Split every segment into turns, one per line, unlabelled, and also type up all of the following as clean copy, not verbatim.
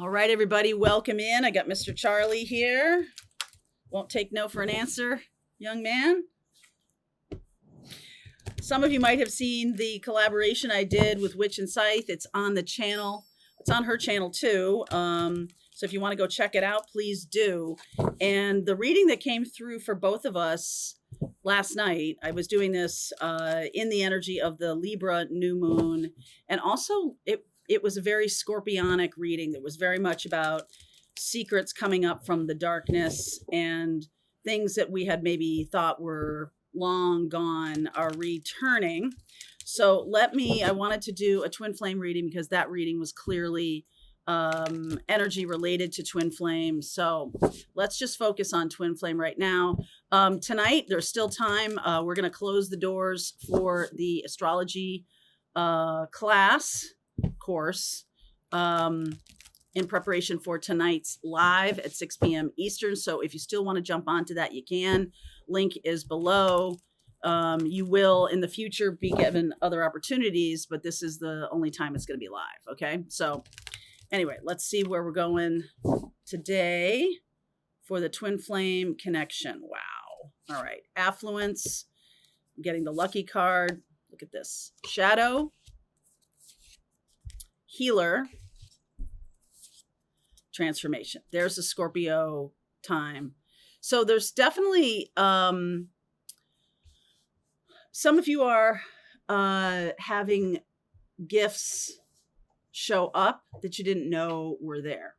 All right, everybody, welcome in. I got Mr. Charlie here. Won't take no for an answer, young man. Some of you might have seen the collaboration I did with Witch and Scythe. It's on the channel. It's on her channel too. So if you want to go check it out, please do. And the reading that came through for both of us last night, I was doing this in the energy of the Libra new moon. And also it was a very scorpionic reading that was very much about secrets coming up from the darkness and things that we had maybe thought were long gone are returning. So I wanted to do a twin flame reading because that reading was clearly energy related to twin flame. So let's just focus on twin flame right now. Tonight, there's still time. We're going to close the doors for the astrology course in preparation for tonight's live at 6 p.m. Eastern. So if you still want to jump onto that, you can. Link is below. You will in the future be given other opportunities, but this is the only time it's going to be live. Okay. So anyway, let's see where we're going today for the twin flame connection. Wow. All right. Affluence. I'm getting the lucky card. Look at this. Shadow. Healer. Transformation. There's the Scorpio time. So there's definitely some of you are having gifts show up that you didn't know were there.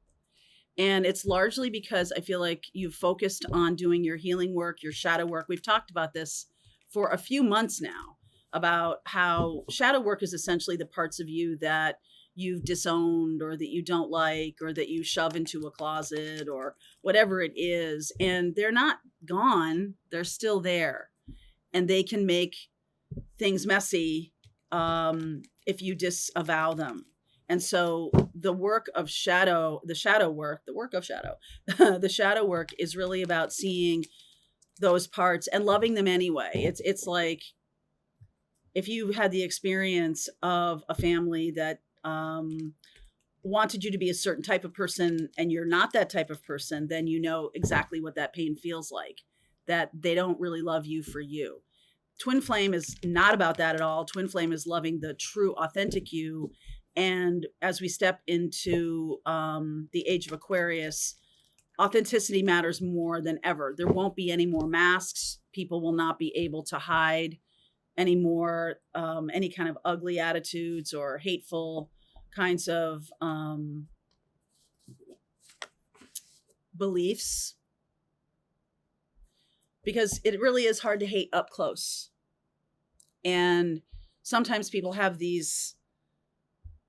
And it's largely because I feel like you've focused on doing your healing work, your shadow work. We've talked about this for a few months now, about how shadow work is essentially the parts of you that you've disowned or that you don't like or that you shove into a closet or whatever it is. And they're not gone. They're still there. And they can make things messy if you disavow them. And so the work of shadow, the shadow work is really about seeing those parts and loving them anyway. It's like if you had the experience of a family that wanted you to be a certain type of person and you're not that type of person, then you know exactly what that pain feels like, that they don't really love you for you. Twin flame is not about that at all. Twin flame is loving the true, authentic you. And as we step into the age of Aquarius, authenticity matters more than ever. There won't be any more masks. People will not be able to hide anymore any kind of ugly attitudes or hateful kinds of beliefs, because it really is hard to hate up close. And sometimes people have these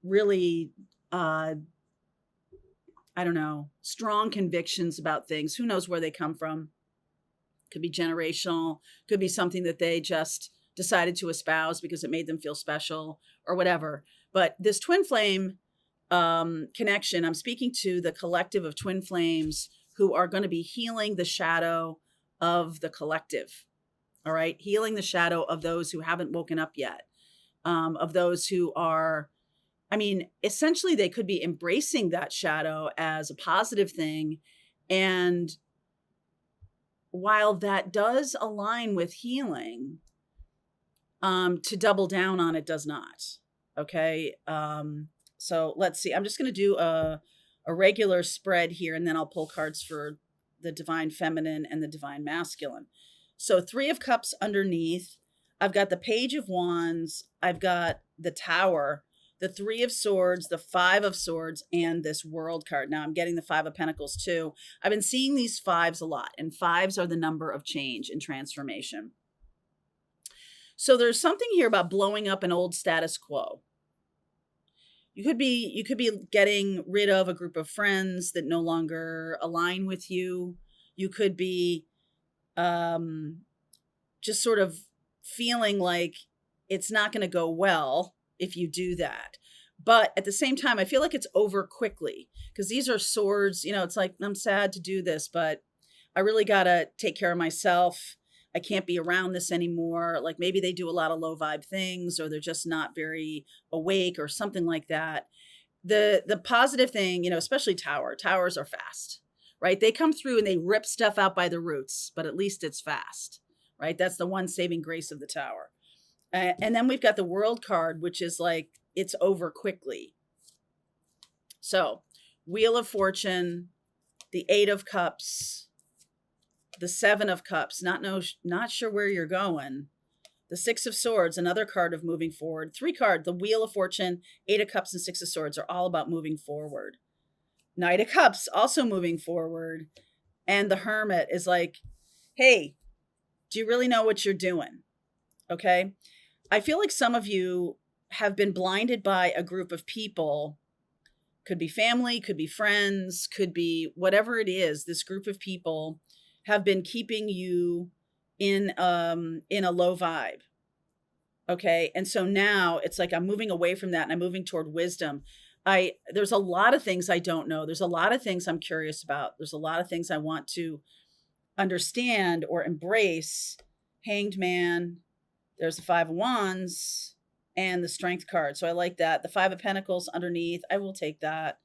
really strong convictions about things. Who knows where they come from? Could be generational, could be something that they just decided to espouse because it made them feel special or whatever. But this twin flame connection, I'm speaking to the collective of twin flames who are going to be healing the shadow of the collective. All right. Healing the shadow of those who haven't woken up yet, of those who are, essentially they could be embracing that shadow as a positive thing. And while that does align with healing, to double down on it does not. Okay. So let's see. I'm just going to do a regular spread here, and then I'll pull cards for the divine feminine and the divine masculine. So 3 of Cups underneath. I've got the Page of Wands. I've got the Tower, the 3 of Swords, the 5 of Swords, and this World card. Now I'm getting the 5 of Pentacles too. I've been seeing these 5s a lot, and 5s are the number of change and transformation. So there's something here about blowing up an old status quo. You could be getting rid of a group of friends that no longer align with you. You could be just sort of feeling like it's not going to go well if you do that. But at the same time, I feel like it's over quickly because these are swords. It's like, I'm sad to do this, but I really got to take care of myself. I can't be around this anymore. Like maybe they do a lot of low vibe things or they're just not very awake or something like that. the positive thing, especially towers are fast, right? They come through and they rip stuff out by the roots, but at least it's fast, right? That's the one saving grace of the tower. And then we've got the world card, which is like, it's over quickly. So Wheel of Fortune, the 8 of Cups, the 7 of Cups, not sure where you're going. The 6 of Swords, another card of moving forward. 3 cards, the Wheel of Fortune, 8 of Cups, and 6 of Swords are all about moving forward. Knight of Cups, also moving forward. And the Hermit is like, hey, do you really know what you're doing? Okay. I feel like some of you have been blinded by a group of people. Could be family, could be friends, could be whatever it is. This group of people have been keeping you in a low vibe. Okay. And so now it's like, I'm moving away from that and I'm moving toward wisdom. There's a lot of things I don't know. There's a lot of things I'm curious about. There's a lot of things I want to understand or embrace. Hanged Man. There's the 5 of Wands and the Strength card. So I like that. The 5 of Pentacles underneath. I will take that.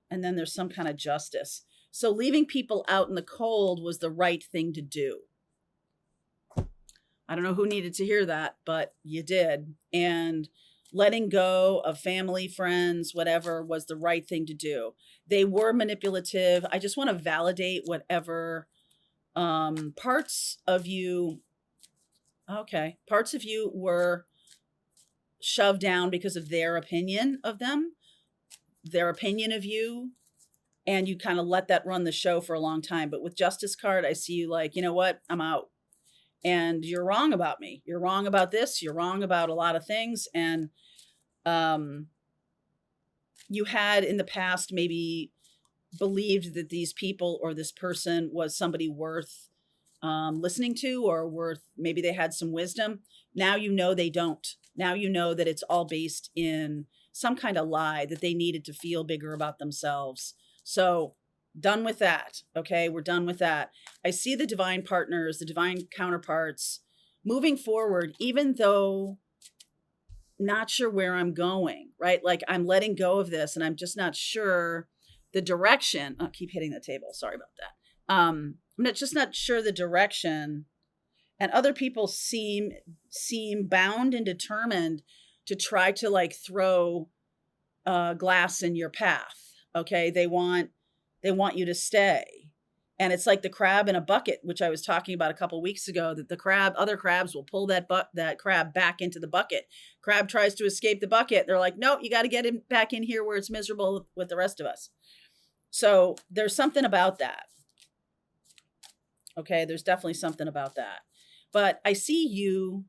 And then there's some kind of justice. So leaving people out in the cold was the right thing to do. I don't know who needed to hear that, but you did. And letting go of family, friends, whatever was the right thing to do. They were manipulative. I just want to validate whatever parts of you were shoved down because of their opinion of them, their opinion of you, and you kind of let that run the show for a long time. But with Justice card, I see you like, you know what? I'm out. And you're wrong about me. You're wrong about this. You're wrong about a lot of things. And you had in the past maybe believed that these people or this person was somebody worth listening to, or maybe they had some wisdom. Now you know they don't. Now you know that it's all based in some kind of lie, that they needed to feel bigger about themselves. So done with that. Okay, we're done with that. I see the divine partners, the divine counterparts moving forward, even though not sure where I'm going, right? Like I'm letting go of this and I'm just not sure the direction. I keep hitting the table. Sorry about that. I'm just not sure the direction. And other people seem bound and determined to try to like throw glass in your path. Okay, they want you to stay, and it's like the crab in a bucket, which I was talking about a couple weeks ago. That other crabs will pull that crab back into the bucket. Crab tries to escape the bucket. They're like, no, you got to get him back in here where it's miserable with the rest of us. So there's something about that. Okay, there's definitely something about that. But I see you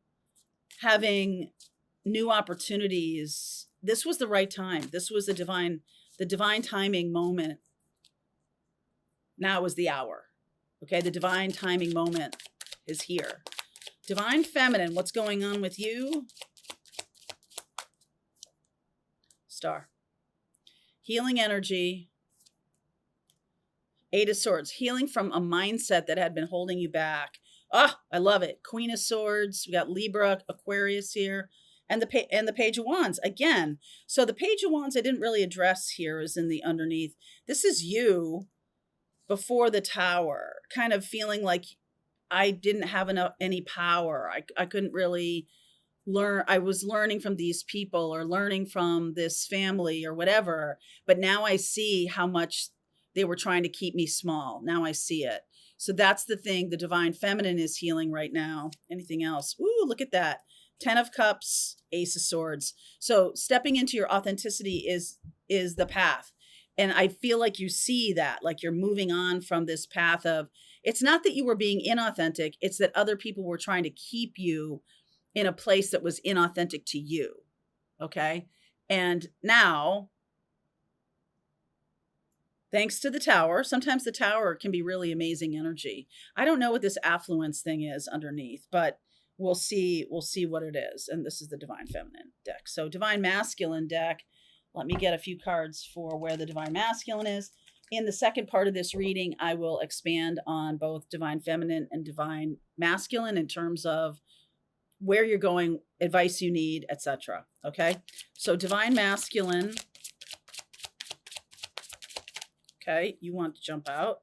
having new opportunities. This was the right time. This was the divine timing moment. Now is the hour. Okay, the divine timing moment is here. Divine Feminine, what's going on with you? Star. Healing energy. 8 of Swords, healing from a mindset that had been holding you back. Ah, I love it. Queen of Swords. We got Libra, Aquarius here, and the Page of Wands again. So the Page of Wands I didn't really address here is in the underneath. This is you before the Tower, kind of feeling like I didn't have any power. I couldn't really learn. I was learning from these people or learning from this family or whatever. But now I see how much they were trying to keep me small. Now I see it. So that's the thing. The Divine Feminine is healing right now. Anything else? Ooh, look at that. 10 of Cups, Ace of Swords. So stepping into your authenticity is the path. And I feel like you see that, like you're moving on from this path of, it's not that you were being inauthentic. It's that other people were trying to keep you in a place that was inauthentic to you. Okay. And now, thanks to the Tower, sometimes the Tower can be really amazing energy. I don't know what this affluence thing is underneath, but we'll see what it is. And this is the Divine Feminine deck. So Divine Masculine deck, let me get a few cards for where the Divine Masculine is. In the second part of this reading, I will expand on both Divine Feminine and Divine Masculine in terms of where you're going, advice you need, etc. Okay? So Divine Masculine, Okay, you want to jump out.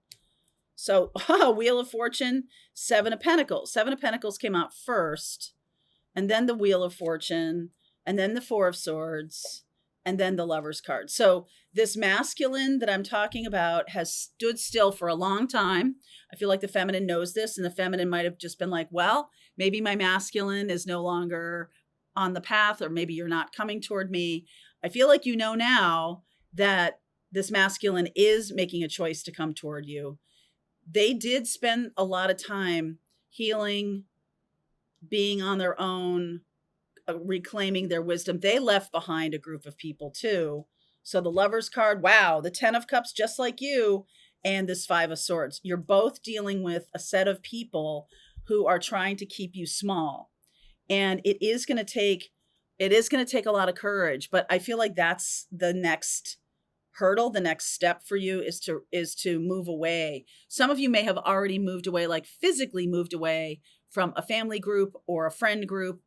So, Wheel of Fortune, Seven of Pentacles. Seven of Pentacles came out first, and then the Wheel of Fortune, and then the Four of Swords, and then the Lover's card. So, this masculine that I'm talking about has stood still for a long time. I feel like the feminine knows this, and the feminine might have just been like, well, maybe my masculine is no longer on the path, or maybe you're not coming toward me. I feel like you know now that this masculine is making a choice to come toward you. They did spend a lot of time healing, being on their own, reclaiming their wisdom. They left behind a group of people too. So the Lover's card, wow, the 10 of Cups, just like you, and this Five of Swords. You're both dealing with a set of people who are trying to keep you small. And it is going to take a lot of courage, but I feel like that's the next hurdle. The next step for you is to move away. Some of you may have already moved away, like physically moved away from a family group or a friend group,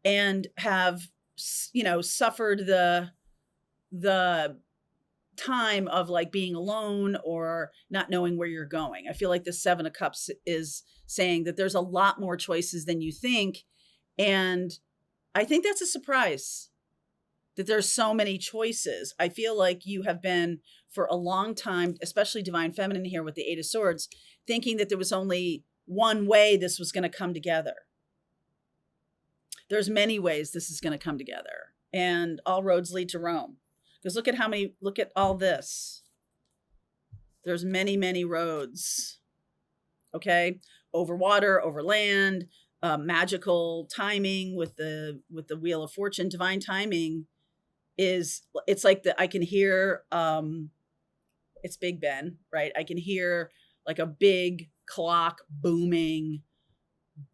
and have, suffered the time of like being alone or not knowing where you're going. I feel like the Seven of Cups is saying that there's a lot more choices than you think. And I think that's a surprise that there's so many choices. I feel like you have been for a long time, especially Divine Feminine here with the Eight of Swords, thinking that there was only one way this was going to come together. There's many ways this is going to come together, and all roads lead to Rome. Because look at all this. There's many, many roads. Okay. Over water, over land, magical timing with the Wheel of Fortune. Divine timing it's like I can hear, it's Big Ben, right? I can hear like a big clock booming,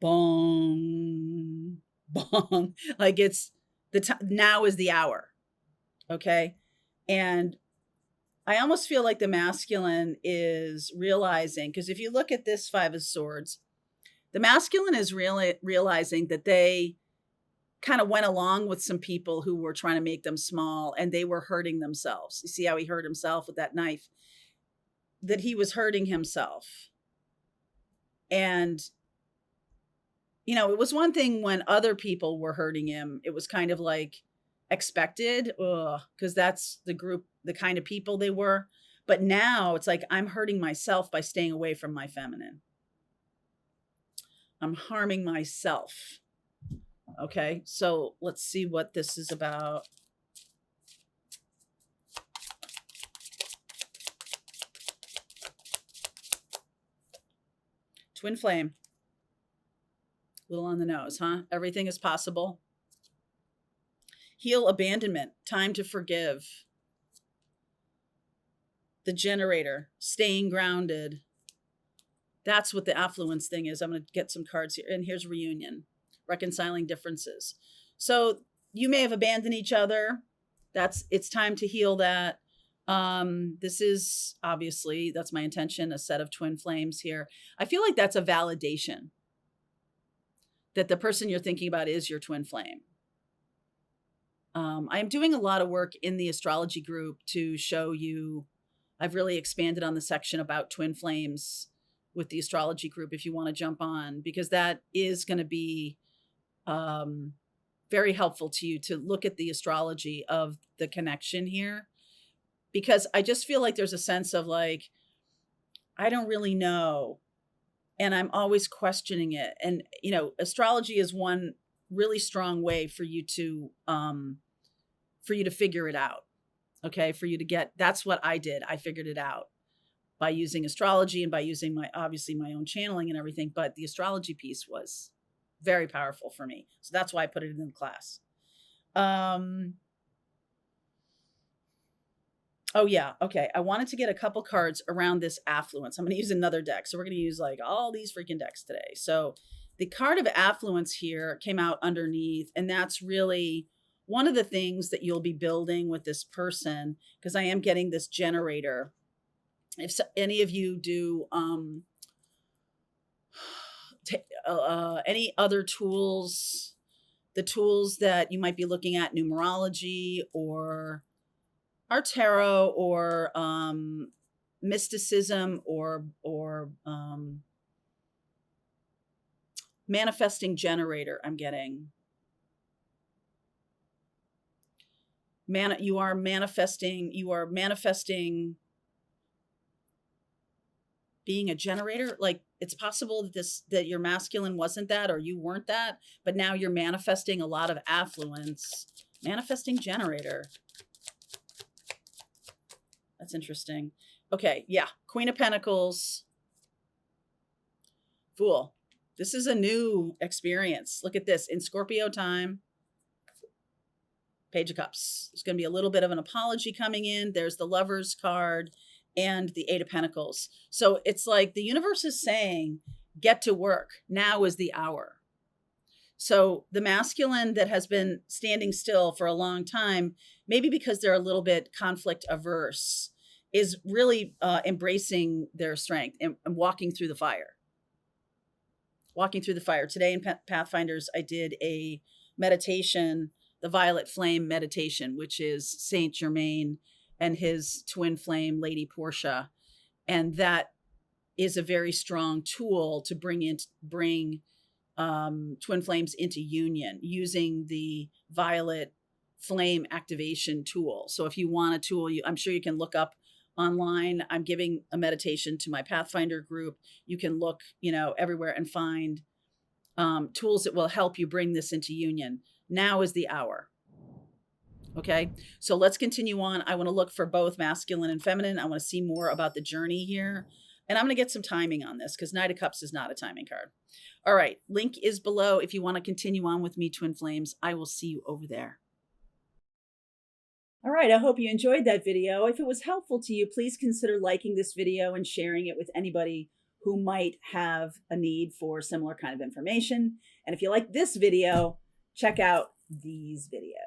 bong, bong. Like it's now is the hour. Okay. And I almost feel like the masculine is realizing, because if you look at this Five of Swords, the masculine is really realizing that they kind of went along with some people who were trying to make them small, and they were hurting themselves. You see how he hurt himself with that knife? That he was hurting himself. And, it was one thing when other people were hurting him. It was kind of like expected, because that's the kind of people they were. But now it's like, I'm hurting myself by staying away from my feminine. I'm harming myself. Okay, so let's see what this is about. Twin flame. Little on the nose, huh? Everything is possible. Heal abandonment. Time to forgive. The generator. Staying grounded. That's what the affluence thing is. I'm going to get some cards here. And here's reunion. Reconciling differences. So you may have abandoned each other. It's time to heal that. This is obviously, that's my intention, a set of twin flames here. I feel like that's a validation that the person you're thinking about is your twin flame. I am doing a lot of work in the astrology group to show you. I've really expanded on the section about twin flames with the astrology group if you want to jump on, because that is going to be very helpful to you to look at the astrology of the connection here, because I just feel like there's a sense of like, I don't really know, and I'm always questioning it. And astrology is one really strong way for you to figure it out. Okay, for you to get, that's what I did. I figured it out by using astrology and by using my own channeling and everything. But the astrology piece was very powerful for me. So that's why I put it in the class. Oh yeah. Okay. I wanted to get a couple cards around this affluence. I'm going to use another deck. So we're going to use like all these freaking decks today. So the card of affluence here came out underneath, and that's really one of the things that you'll be building with this person, because I am getting this generator. If any of you do any other tools, the tools that you might be looking at, numerology or our tarot, or mysticism or manifesting generator. I'm getting you are manifesting being a generator. Like, it's possible that your masculine wasn't that, or you weren't that, but now you're manifesting a lot of affluence. Manifesting generator. That's interesting. Okay, yeah. Queen of Pentacles. Fool. This is a new experience. Look at this. In Scorpio time, Page of Cups. There's going to be a little bit of an apology coming in. There's the Lover's card and the Eight of Pentacles. So it's like the universe is saying, get to work. Now is the hour. So the masculine that has been standing still for a long time, maybe because they're a little bit conflict averse, is really embracing their strength and walking through the fire. Walking through the fire. Today in Pathfinders, I did a meditation, the Violet Flame meditation, which is Saint Germain and his twin flame, Lady Portia. And that is a very strong tool to bring twin flames into union using the Violet Flame activation tool. So if you want a tool, I'm sure you can look up online. I'm giving a meditation to my Pathfinder group. You can look, everywhere and find tools that will help you bring this into union. Now is the hour. Okay, so let's continue on. I want to look for both masculine and feminine. I want to see more about the journey here. And I'm going to get some timing on this because Knight of Cups is not a timing card. All right, link is below if you want to continue on with me, Twin Flames. I will see you over there. All right, I hope you enjoyed that video. If it was helpful to you, please consider liking this video and sharing it with anybody who might have a need for similar kind of information. And if you like this video, check out these videos.